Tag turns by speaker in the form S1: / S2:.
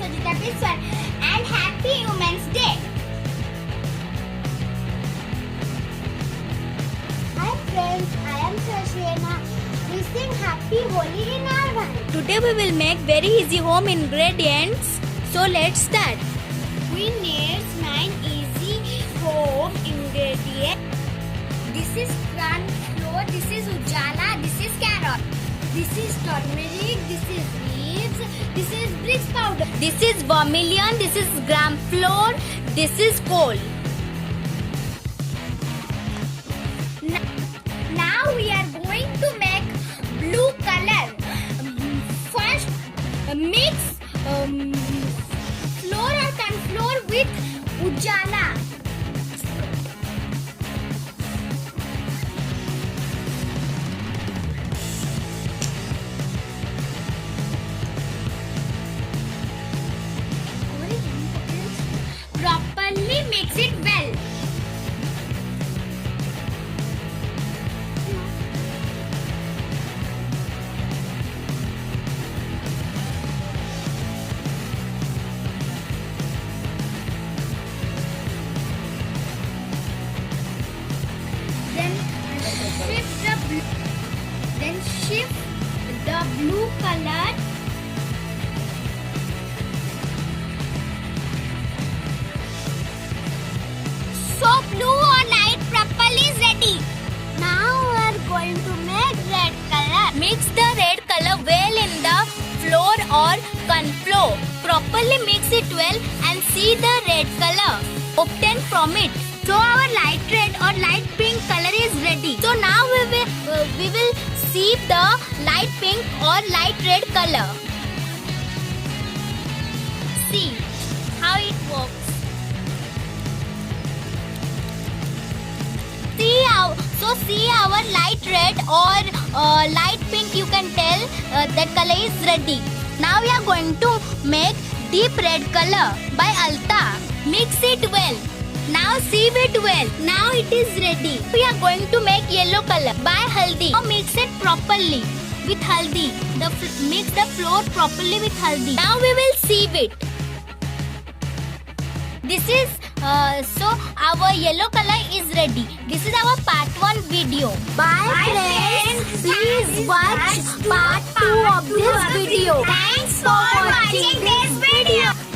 S1: Sujita Biswar and Happy Women's Day. Hi friends, I am Sashena. We sing Happy Holi in our band.
S2: Today we will make very easy home ingredients. So let's start.
S1: We need 9 easy home ingredients. This is corn flour, this is ujala, this is carrot, this is turmeric, this is leaves, this is bricks powder.
S2: This is vermilion, this is gram flour, this is coal.
S1: Now we are going to make blue color. First mix flour or corn flour with ujala. Properly mix it well. Then shift the blue color. So blue or light purple is ready. Now we are going to make red color.
S2: Mix the red color well in the flour or corn flour. Properly mix it well and see the red color obtained from it.
S1: So our light red or light pink color is ready.
S2: So now we will see the light pink or light red color. See how it works. See our light red or light pink, you can tell that color is ready. Now we are going to make deep red color by Alta. Mix it well. Now sieve it well. Now it is ready. We are going to make yellow color by Haldi. Now mix it properly with Haldi. Mix the flour properly with Haldi. Now we will sieve it. This is so our yellow color is ready. This is our part 1 video.
S1: Bye friends.
S2: Please watch part 2 of this video.
S1: Thanks for watching this video.